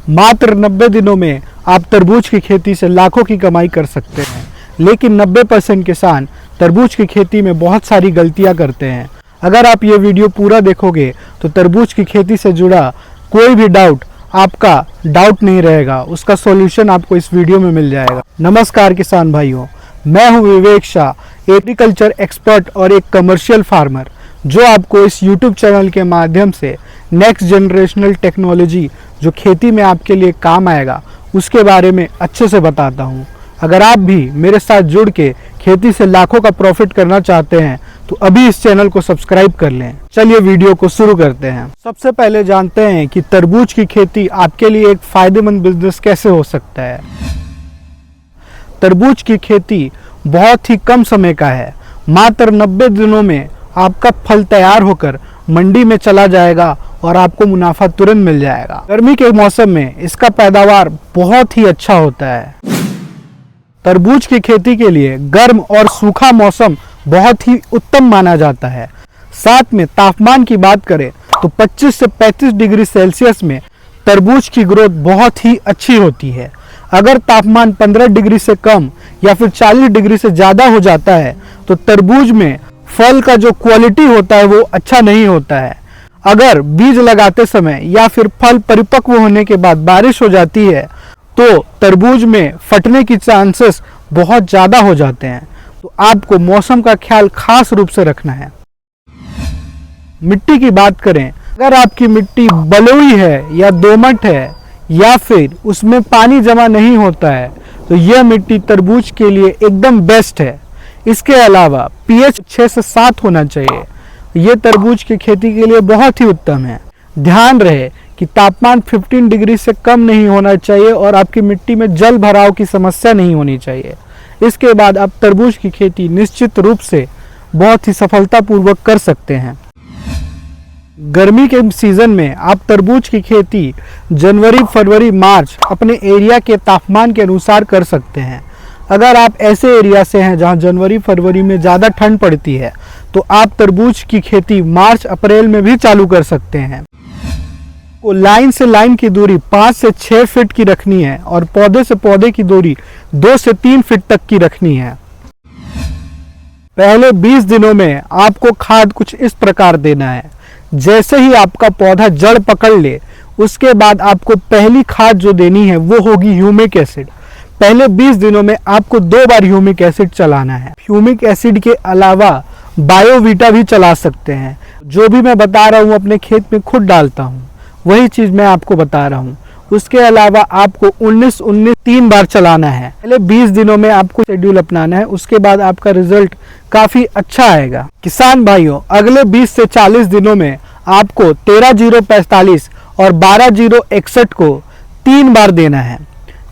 मात्र 90 दिनों में आप तरबूज की खेती से लाखों की कमाई कर सकते हैं। लेकिन 90% किसान तरबूज की खेती में बहुत सारी गलतियां करते हैं। अगर आप ये वीडियो पूरा देखोगे तो तरबूज की खेती से जुड़ा कोई भी डाउट आपका डाउट नहीं रहेगा, उसका सॉल्यूशन आपको इस वीडियो में मिल जाएगा। नमस्कार किसान भाइयों, मैं हूं विवेक शाह, एग्रीकल्चर एक्सपर्ट और एक कमर्शियल फार्मर, जो आपको इस यूट्यूब चैनल के माध्यम से नेक्स्ट जनरेशनल टेक्नोलॉजी जो खेती में आपके लिए काम आएगा उसके बारे में अच्छे से बताता हूं। अगर आप भी मेरे साथ जुड़ के खेती से लाखों का प्रॉफिट करना चाहते हैं तो अभी इस चैनल को सब्सक्राइब कर लें। चलिए वीडियो को शुरू करते हैं। सबसे पहले जानते हैं कि तरबूज की खेती आपके लिए एक फायदेमंद बिजनेस कैसे हो सकता है। तरबूज की खेती बहुत ही कम समय का है। मात्र 90 दिनों में आपका फल तैयार होकर मंडी में चला जाएगा और आपको मुनाफा तुरंत मिल जाएगा। गर्मी के मौसम में इसका पैदावार बहुत ही अच्छा होता है। तरबूज की खेती के लिए गर्म और सूखा मौसम बहुत ही उत्तम माना जाता है। साथ में तापमान की बात करें तो 25 से 35 डिग्री सेल्सियस में तरबूज की ग्रोथ बहुत ही अच्छी होती है। अगर तापमान 15 डिग्री से कम या फिर 40 डिग्री से ज़्यादा हो जाता है तो तरबूज में फल का जो क्वालिटी होता है वो अच्छा नहीं होता है। अगर बीज लगाते समय या फिर फल परिपक्व होने के बाद बारिश हो जाती है तो तरबूज में फटने की चांसेस बहुत ज़्यादा हो जाते हैं। तो आपको मौसम का ख्याल खास रूप से रखना है। मिट्टी की बात करें, अगर आपकी मिट्टी बलुई है या दोमट है या फिर उसमें पानी जमा नहीं होता है तो यह मिट्टी तरबूज के लिए एकदम बेस्ट है। इसके अलावा pH 6 से 7 होना चाहिए। ये तरबूज की खेती के लिए बहुत ही उत्तम है। ध्यान रहे कि तापमान 15 डिग्री से कम नहीं होना चाहिए और आपकी मिट्टी में जल भराव की समस्या नहीं होनी चाहिए। इसके बाद आप तरबूज की खेती निश्चित रूप से बहुत ही सफलतापूर्वक कर सकते हैं। गर्मी के सीजन में आप तरबूज की खेती जनवरी, फरवरी, मार्च अपने एरिया के तापमान के अनुसार कर सकते हैं। अगर आप ऐसे एरिया से हैं जहां जनवरी, फरवरी में ज़्यादा ठंड पड़ती है तो आप तरबूज की खेती मार्च, अप्रैल में भी चालू कर सकते हैं। तो लाइन से लाइन की दूरी 5 से 6 फीट की रखनी है और पौधे से पौधे की दूरी 2 से 3 फीट तक की रखनी है। पहले 20 दिनों में आपको खाद कुछ इस प्रकार देना है। जैसे ही आपका पौधा जड़ पकड़ ले उसके बाद आपको पहली खाद जो देनी है वो होगी ह्यूमिक एसिड। पहले 20 दिनों में आपको 2 बार ह्यूमिक एसिड चलाना है। ह्यूमिक एसिड के अलावा बायोवीटा भी चला सकते हैं। जो भी मैं बता रहा हूँ अपने खेत में खुद डालता हूँ, वही चीज़ मैं आपको बता रहा हूँ। उसके अलावा आपको 19-19 3 बार चलाना है। पहले 20 दिनों में आपको शेड्यूल अपनाना है, उसके बाद आपका रिजल्ट काफ़ी अच्छा आएगा। किसान भाइयों, अगले 20 से 40 दिनों में आपको 13-0-45 और 12-0-61 को 3 बार देना है।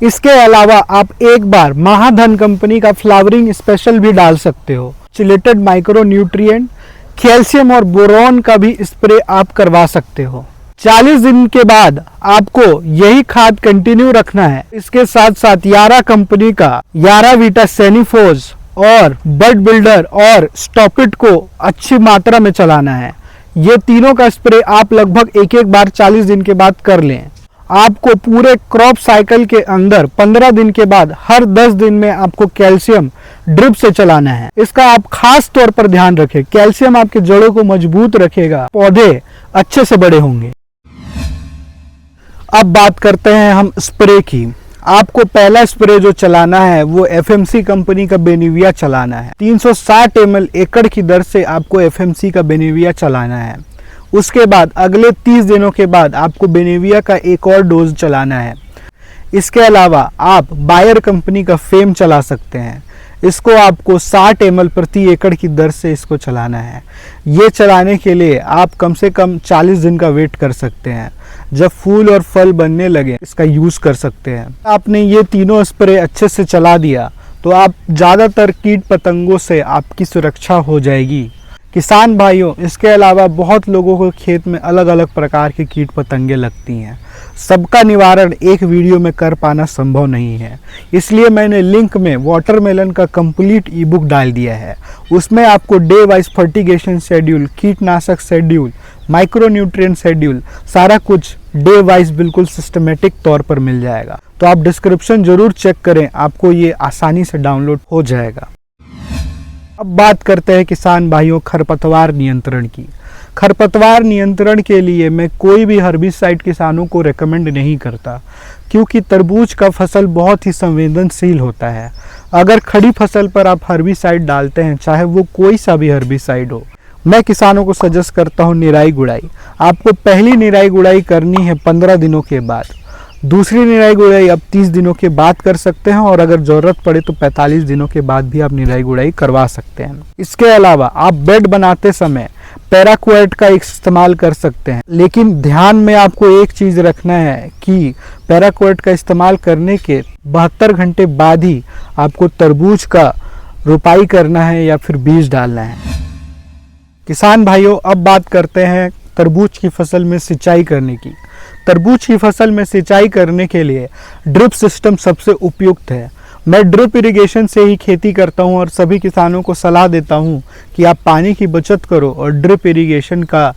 इसके अलावा आप एक बार महाधन कंपनी का फ्लावरिंग स्पेशल भी डाल सकते हो। चिलेटेड माइक्रो न्यूट्रिएंट, कैल्शियम और बोरॉन का भी स्प्रे आप करवा सकते हो। 40 दिन के बाद आपको यही खाद कंटिन्यू रखना है। इसके साथ साथ यारा कंपनी का यारावीटा सेनिफोज और बड बिल्डर और स्टॉपिट को अच्छी मात्रा में चलाना है। ये तीनों का स्प्रे आप लगभग एक बार 40 दिन के बाद कर लें। आपको पूरे क्रॉप साइकिल के अंदर 15 दिन के बाद हर 10 दिन में आपको कैल्शियम ड्रिप से चलाना है। इसका आप खास तौर पर ध्यान रखें। कैल्शियम आपके जड़ों को मजबूत रखेगा, पौधे अच्छे से बड़े होंगे। अब बात करते हैं हम स्प्रे की। आपको पहला स्प्रे जो चलाना है वो FMC कंपनी का बेनिविया चलाना है। 360 ml एकड़ की दर से आपको FMC का बेनिविया चलाना है। उसके बाद अगले 30 दिनों के बाद आपको बेनिविया का एक और डोज चलाना है। इसके अलावा आप बायर कंपनी का फेम चला सकते हैं। इसको आपको 60 ml प्रति एकड़ की दर से इसको चलाना है। ये चलाने के लिए आप कम से कम 40 दिन का वेट कर सकते हैं। जब फूल और फल बनने लगे इसका यूज़ कर सकते हैं। आपने ये तीनों स्प्रे अच्छे से चला दिया तो आप ज़्यादातर कीट पतंगों से आपकी सुरक्षा हो जाएगी। किसान भाइयों, इसके अलावा बहुत लोगों को खेत में अलग अलग प्रकार की कीट पतंगे लगती हैं। सबका निवारण एक वीडियो में कर पाना संभव नहीं है, इसलिए मैंने लिंक में वाटरमेलन का कंप्लीट ई बुक डाल दिया है। उसमें आपको डे वाइज फर्टिगेशन शेड्यूल, कीटनाशक शेड्यूल, माइक्रोन्यूट्रिएंट शेड्यूल सारा कुछ डे वाइज बिल्कुल सिस्टमेटिक तौर पर मिल जाएगा। तो आप डिस्क्रिप्शन जरूर चेक करें, आपको ये आसानी से डाउनलोड हो जाएगा। अब बात करते हैं किसान भाइयों खरपतवार नियंत्रण की। खरपतवार नियंत्रण के लिए मैं कोई भी हर्बिसाइड किसानों को रेकमेंड नहीं करता, क्योंकि तरबूज का फसल बहुत ही संवेदनशील होता है। अगर खड़ी फसल पर आप हर्बिसाइड डालते हैं, चाहे वो कोई सा भी हर्बिसाइड हो, मैं किसानों को सजेस्ट करता हूँ निराई गुड़ाई। आपको पहली निराई गुड़ाई करनी है 15 दिनों के बाद, दूसरी निराई गुड़ाई आप 30 दिनों के बाद कर सकते हैं, और अगर ज़रूरत पड़े तो 45 दिनों के बाद भी आप निराई गुड़ाई करवा सकते हैं। इसके अलावा आप बेड बनाते समय पैराक्वाट का इस्तेमाल कर सकते हैं, लेकिन ध्यान में आपको एक चीज़ रखना है कि पैराक्वाट का इस्तेमाल करने के 72 घंटे बाद ही आपको तरबूज का रोपाई करना है या फिर बीज डालना है। किसान भाइयों, अब बात करते हैं तरबूज की फसल में सिंचाई करने की। तरबूज की फसल में सिंचाई करने के लिए ड्रिप सिस्टम सबसे उपयुक्त है। मैं ड्रिप इरिगेशन से ही खेती करता हूं और सभी किसानों को सलाह देता हूं कि आप पानी की बचत करो और ड्रिप इरिगेशन का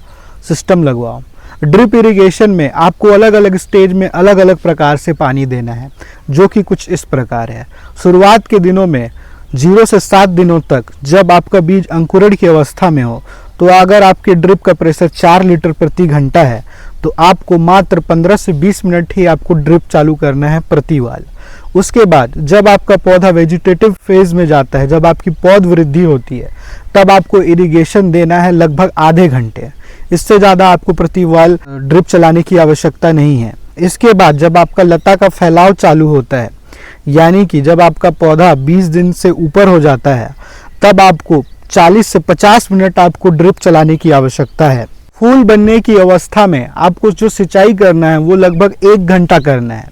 सिस्टम लगवाओ। ड्रिप इरिगेशन में आपको अलग अलग स्टेज में अलग अलग प्रकार से पानी देना है, जो कि कुछ इस प्रकार है। शुरुआत के दिनों में 0 से 7 दिनों तक जब आपका बीज अंकुरण की अवस्था में हो, तो अगर आपके ड्रिप का प्रेशर 4 लीटर प्रति घंटा है, तो आपको मात्र 15 से 20 मिनट ही आपको ड्रिप चालू करना है प्रति वाल। उसके बाद जब आपका पौधा वेजिटेटिव फेज में जाता है, जब आपकी पौध वृद्धि होती है, तब आपको इरिगेशन देना है लगभग आधे घंटे। इससे ज़्यादा आपको प्रति वाल ड्रिप चलाने की आवश्यकता नहीं है। इसके बाद जब आपका लता का फैलाव चालू होता है, यानी कि जब आपका पौधा 20 दिन से ऊपर हो जाता है, तब आपको 40 से 50 मिनट आपको ड्रिप चलाने की आवश्यकता है। फूल बनने की अवस्था में आपको जो सिंचाई करना है वो लगभग 1 घंटा करना है।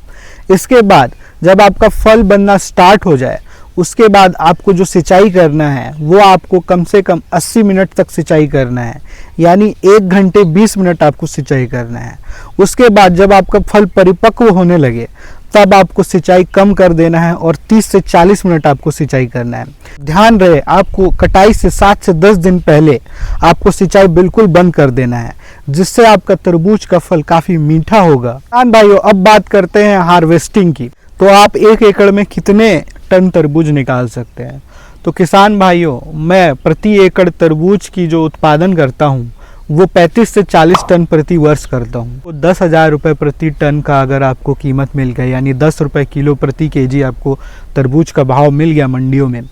इसके बाद जब आपका फल बनना स्टार्ट हो जाए, उसके बाद आपको जो सिंचाई करना है वो आपको कम से कम 80 मिनट तक सिंचाई करना है, यानी 1 घंटे 20 मिनट आपको सिंचाई करना है। उसके बाद जब आपका फल परिपक्व होने लगे, तब आपको सिंचाई कम कर देना है और 30 से 40 मिनट आपको सिंचाई करना है। ध्यान रहे, आपको कटाई से 7 से 10 दिन पहले आपको सिंचाई बिल्कुल बंद कर देना है, जिससे आपका तरबूज का फल काफ़ी मीठा होगा। किसान भाइयों, अब बात करते हैं हार्वेस्टिंग की। तो आप 1 एकड़ में कितने टन तरबूज निकाल सकते हैं? तो किसान भाइयों, मैं प्रति एकड़ तरबूज की जो उत्पादन करता हूँ वो 35 से 40 टन प्रति वर्ष करता हूँ। तो 10,000 रुपये प्रति टन का अगर आपको कीमत मिल गई, यानी 10 रुपये किलो प्रति केजी आपको तरबूज का भाव मिल गया मंडियों में,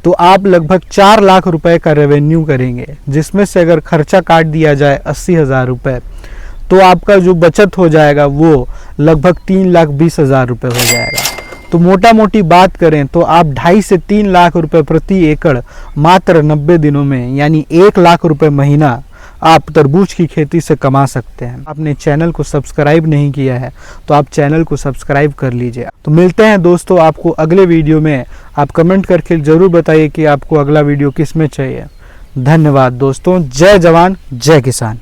तो आप लगभग 4 लाख रुपए का रेवेन्यू करेंगे, जिसमें से अगर खर्चा काट दिया जाए 80,000 रुपये, तो आपका जो बचत हो जाएगा वो लगभग 3,20,000 रुपये हो जाएगा। तो मोटा मोटी बात करें तो आप 2.5 से 3 लाख रुपए प्रति एकड़ मात्र 90 दिनों में, यानी 1 लाख रुपए महीना आप तरबूज की खेती से कमा सकते हैं। आपने चैनल को सब्सक्राइब नहीं किया है तो आप चैनल को सब्सक्राइब कर लीजिए। तो मिलते हैं दोस्तों आपको अगले वीडियो में। आप कमेंट करके ज़रूर बताइए कि आपको अगला वीडियो किस में चाहिए। धन्यवाद दोस्तों। जय जवान जय किसान।